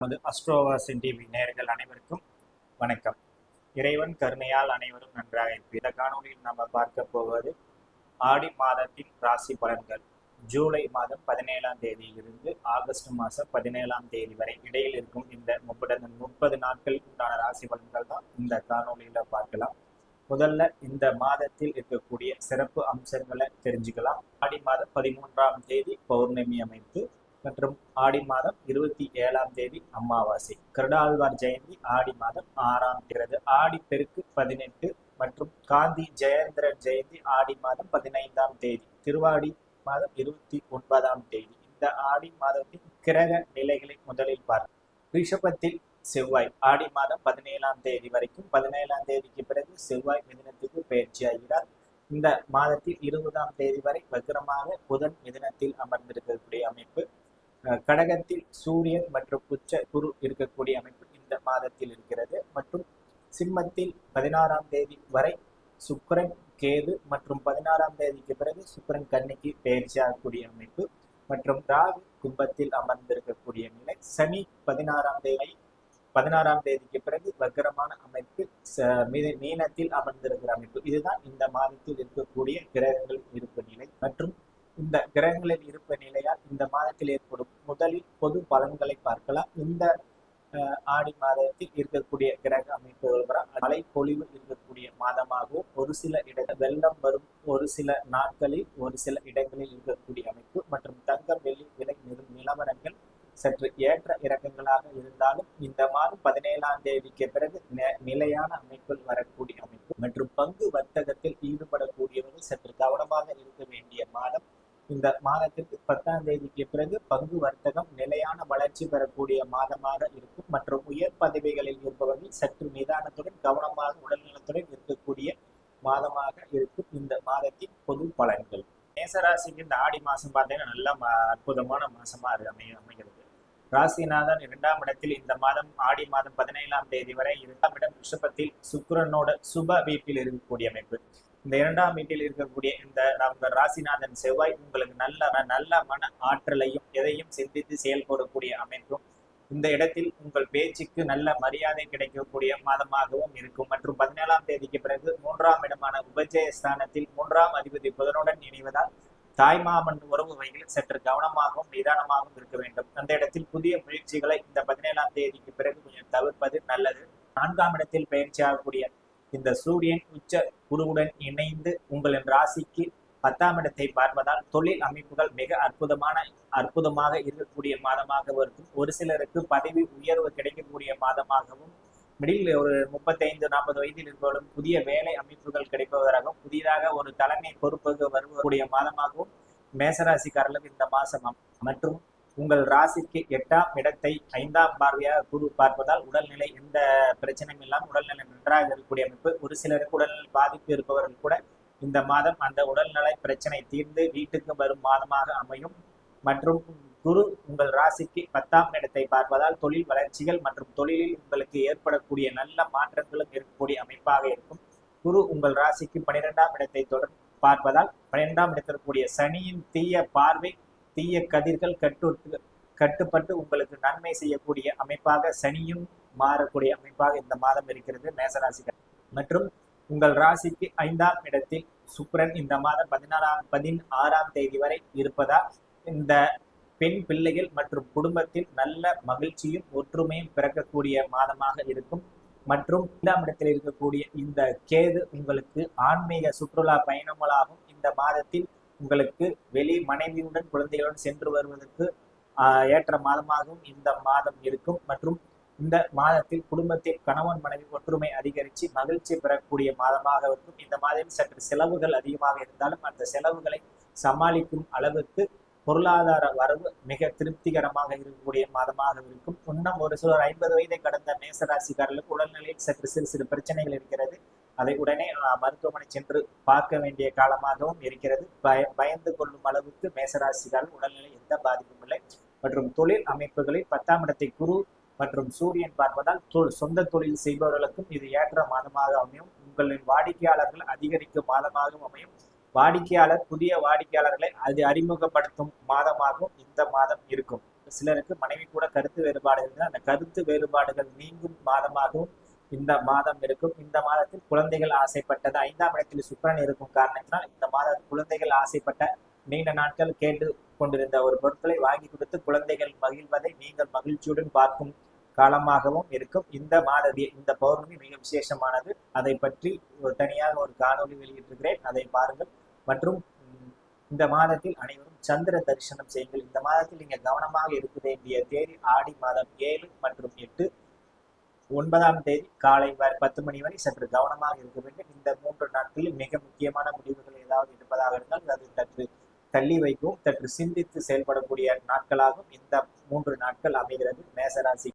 நமது அஸ்ட்ரோவாசன் டிவி நேயர்கள் அனைவருக்கும் வணக்கம். இறைவன் கருணையால் அனைவரும் நன்றாக இருப்போம். இந்த காணொலியில் நம்ம பார்க்க போவது ஆடி மாதத்தின் ராசி பலன்கள். ஜூலை மாதம் 17ஆம் தேதியிலிருந்து ஆகஸ்ட் மாதம் 17ஆம் தேதி வரை இடையில் இருக்கும் இந்த 30 நாட்களுக்கு உண்டான ராசி பலன்கள் தான் இந்த காணொலியில பார்க்கலாம். முதல்ல இந்த மாதத்தில் இருக்கக்கூடிய சிறப்பு அம்சங்களை தெரிஞ்சுக்கலாம். ஆடி மாதம் 13ஆம் தேதி பௌர்ணமி அமைப்பு மற்றும் ஆடி மாதம் 27ஆம் தேதி அமாவாசை. கருடாழ்வார் ஜெயந்தி ஆடி மாதம் 6ஆம் தேதி. ஆடி பெருக்கு 18 மற்றும் காந்தி ஜெயந்திரன் ஜெயந்தி ஆடி மாதம் 15ஆம் தேதி. திருவாடி மாதம் 29ஆம் தேதி. இந்த ஆடி மாதத்தின் கிரக நிலைகளை முதலில் பார்ப்போம். ரிஷபத்தில் செவ்வாய் ஆடி மாதம் 17ஆம் தேதி வரைக்கும். 17ஆம் தேதிக்கு பிறகு செவ்வாய் மிதுனத்துக்கு பயிற்சியாகிறார். இந்த மாதத்தில் 20ஆம் தேதி வரை வக்ரமாக புதன் மிதுனத்தில் அமர்ந்திருக்கக்கூடிய அமைப்பு. கடகத்தில் சூரியன் மற்றும் உச்ச குரு இருக்கக்கூடிய அமைப்பு இந்த மாதத்தில் இருக்கிறது. மற்றும் சிம்மத்தில் 16ஆம் தேதி வரை சுக்கிரன் கேது மற்றும் 16ஆம் தேதிக்கு பிறகு சுக்கிரன் கன்னிக்கு பயிற்சியாகக்கூடிய அமைப்பு. மற்றும் ராகு கும்பத்தில் அமர்ந்திருக்கக்கூடிய நிலை. சனி 16ஆம் தேதிக்கு பிறகு வக்கரமான அமைப்பு மீனத்தில் அமர்ந்திருக்கிற அமைப்பு. இதுதான் இந்த மாதத்தில் இருக்கக்கூடிய கிரகங்கள் இருப்பு நிலை. மற்றும் இந்த கிரகங்களில் இருப்பு நிலையால் இந்த மாதத்தில் ஏற்படும் முதலில் பொது பலன்களை பார்க்கலாம். இந்த ஆடி மாதத்தில் இருக்கக்கூடிய கிரக அமைப்புகள் மழை பொழிவு இருக்கக்கூடிய மாதமாகவும், ஒரு சில இடங்கள் வெள்ளம் வரும் ஒரு சில நாட்களில் ஒரு சில இடங்களில் இருக்கக்கூடிய அமைப்பு. மற்றும் தங்கம் வெள்ளி விலை நிலவரங்கள் சற்று ஏற்ற இறக்கங்களாக இருந்தாலும் இந்த மாதம் 17ஆம் தேதிக்கு பிறகு நிலையான அமைப்பில் வரக்கூடிய அமைப்பு. மற்றும் பங்கு வர்த்தகத்தில் ஈடுபடக்கூடியவர்கள் சற்று கவனமாக இருக்க வேண்டிய மாதம். இந்த மாதத்திற்கு 10ஆம் தேதிக்கு பிறகு பங்கு வர்த்தகம் நிலையான வளர்ச்சி பெறக்கூடிய மாதமாக இருக்கும். மற்றும் உயர் பதவிகளில் இருப்பவர்கள் சற்று நிதானத்துடன் கவனமாக உடல்நலத்துடன் இருக்கக்கூடிய மாதமாக இருக்கும் இந்த மாதத்தின் பொது பலன்கள். மேசராசிக்கு இந்த ஆடி மாசம் பார்த்தீங்கன்னா நல்ல அற்புதமான மாசமா அமைகிறது. ராசிநாதன் 2ஆம் இடத்தில் இந்த மாதம் ஆடி மாதம் 17ஆம் தேதி வரை 2ஆம் இடம் ரிஷபத்தில் சுக்கிரனோட சுப வீட்டில் இருக்கக்கூடிய அமைப்பு. இந்த 2ஆம் வீட்டில் இருக்கக்கூடிய இந்த நம்ம ராசிநாதன் செவ்வாய் உங்களுக்கு நல்ல மன ஆற்றலையும் எதையும் சிந்தித்து செயல்படக்கூடிய அமைப்பும், இந்த இடத்தில் உங்கள் பேச்சுக்கு நல்ல மரியாதை கிடைக்கக்கூடிய மாதமாகவும் இருக்கும். மற்றும் 17ஆம் தேதிக்கு பிறகு 3ஆம் இடமான உபஜயஸ்தானத்தில் 3ஆம் அதிபதி புதனுடன் இணைவதால் தாய்மாமன் உறவு வகையில் சற்று கவனமாகவும் நிதானமாகவும் இருக்க வேண்டும். அந்த இடத்தில் புதிய முயற்சிகளை இந்த 17ஆம் தேதிக்கு பிறகு கொஞ்சம் தவிர்ப்பது நல்லது. 4ஆம் இடத்தில் பயிற்சியாகக்கூடிய இந்த சூரியன் உச்ச குருவுடன் இணைந்து உங்களின் ராசிக்கு 10ஆம் இடத்தை பார்ப்பதால் தொழில் அமைப்புகள் மிக அற்புதமாக இருக்கக்கூடிய மாதமாகவும் இருக்கும். ஒரு சிலருக்கு பதவி உயர்வு கிடைக்கக்கூடிய மாதமாகவும், மிடில் ஒரு 35-40 வயதில் இருப்பவர்களும் புதிய வேலை அமைப்புகள் கிடைப்பவராகவும், புதிதாக ஒரு தலைமை பொறுப்புக்கு வரக்கூடிய மாதமாகவும் மேசராசிக்காரர்களுக்கு இந்த மாசம். மற்றும் உங்கள் ராசிக்கு 8ஆம் இடத்தை 5ஆம் பார்வையாக குரு பார்ப்பதால் உடல்நிலை எந்த பிரச்சனையும் இல்லாமல் உடல்நிலை நன்றாக இருக்கக்கூடிய அமைப்பு. ஒரு சிலருக்கு உடல்நிலை பாதிப்பு இருப்பவர்கள் கூட இந்த மாதம் அந்த உடல்நலை பிரச்சனை தீர்ந்து வீட்டுக்கு வரும் மாதமாக அமையும். மற்றும் குரு உங்கள் ராசிக்கு 10ஆம் இடத்தை பார்ப்பதால் தொழில் வளர்ச்சிகள் மற்றும் தொழிலில் உங்களுக்கு ஏற்படக்கூடிய நல்ல மாற்றங்களும் இருக்கக்கூடிய அமைப்பாக இருக்கும். குரு உங்கள் ராசிக்கு 12ஆம் இடத்தை தொடர்ந்து பார்ப்பதால் 12ஆம் இடத்திற்குரிய சனியின் தீய பார்வை தீய கதிர்கள் கட்டுப்பட்டு உங்களுக்கு நன்மை செய்யக்கூடிய அமைப்பாக சனியும் மாறக்கூடிய அமைப்பாக இந்த மாதம் இருக்கிறது மேசராசிகள். மற்றும் உங்கள் ராசிக்கு 5ஆம் இடத்தில் சுக்கிரன் இந்த மாதம் 16ஆம் தேதி வரை இருப்பதால் இந்த பெண் பிள்ளைகள் மற்றும் குடும்பத்தில் நல்ல மகிழ்ச்சியும் ஒற்றுமையும் பிறக்கக்கூடிய மாதமாக இருக்கும். மற்றும் 2ஆம் இடத்தில் இருக்கக்கூடிய இந்த கேது உங்களுக்கு ஆன்மீக சுற்றுலா பயணங்களாகவும் இந்த மாதத்தில் உங்களுக்கு வெளி மனைவியுடன் குழந்தைகளுடன் சென்று வருவதற்கு ஏற்ற மாதமாகவும் இந்த மாதம் இருக்கும். மற்றும் இந்த மாதத்தில் குடும்பத்தில் கணவன் மனைவி ஒற்றுமை அதிகரித்து மகிழ்ச்சி பெறக்கூடிய மாதமாக இருக்கும். இந்த மாதத்தில் சற்று செலவுகள் அதிகமாக இருந்தாலும் அந்த செலவுகளை சமாளிக்கும் அளவுக்கு பொருளாதார வரவு மிக திருப்திகரமாக இருக்கக்கூடிய மாதமாக இருக்கும். இன்னும் ஒரு சிலர் 50 வயதை கடந்த மேசராசிக்காரர்களுக்கு உடல்நிலையில் சற்று சிறு பிரச்சனைகள் இருக்கிறது. அதை உடனே மருத்துவமனை சென்று பார்க்க வேண்டிய காலமாகவும் இருக்கிறது. பயந்து கொள்ளும் அளவுக்கு மேசராசிக்காரர்கள் உடல்நிலை எந்த பாதிப்பும் இல்லை. மற்றும் தொழில் அமைப்புகளில் 10ஆம் இடத்தை குரு மற்றும் சூரியன் பார்ப்பதால் சொந்த தொழில் செய்பவர்களுக்கும் இது ஏற்ற மாதமாக அமையும். உங்களின் வாடிக்கையாளர்கள் அதிகரிக்கும் மாதமாகவும் அமையும். புதிய வாடிக்கையாளர்களை அது அறிமுகப்படுத்தும் மாதமாகவும் இந்த மாதம் இருக்கும். சிலருக்கு மனைவி கூட கருத்து வேறுபாடு இருந்தால் அந்த கருத்து வேறுபாடுகள் நீங்கும் மாதமாகவும் இந்த மாதம் இருக்கும். இந்த மாதத்தில் குழந்தைகள் ஆசைப்பட்டது 5ஆம் இடத்தில் சுக்கிரன் இருக்கும் காரணத்தினால் இந்த மாதம் குழந்தைகள் ஆசைப்பட்ட நீண்ட நாட்கள் கேட்டு கொண்டிருந்த ஒரு பொருட்களை வாங்கி கொடுத்து குழந்தைகள் மகிழ்வதை நீங்கள் மகிழ்ச்சியுடன் பார்க்கும் காலமாகவும் இருக்கும். இந்த பௌர்ணமி மிக விசேஷமானது. அதை பற்றி தனியாக ஒரு காணொலி வெளியிட்டிருக்கிறேன், அதை பாருங்கள். மற்றும் இந்த மாதத்தில் அனைவரும் சந்திர தரிசனம் செய்யுங்கள். இந்த மாதத்தில் நீங்க கவனமாக இருக்க வேண்டிய தேதி ஆடி மாதம் 7 மற்றும் 8. 9ஆம் தேதி காலை 10 மணி வரை சற்று கவனமாக இருக்க வேண்டும். இந்த 3 நாட்களில் மிக முக்கியமான முடிவுகள் ஏதாவது இருப்பதாக இருந்தால் அது சற்று தள்ளி வைக்கவும், சற்று சிந்தித்து செயல்படக்கூடிய நாட்களாகவும் இந்த 3 நாட்கள் அமைகிறது மேசராசி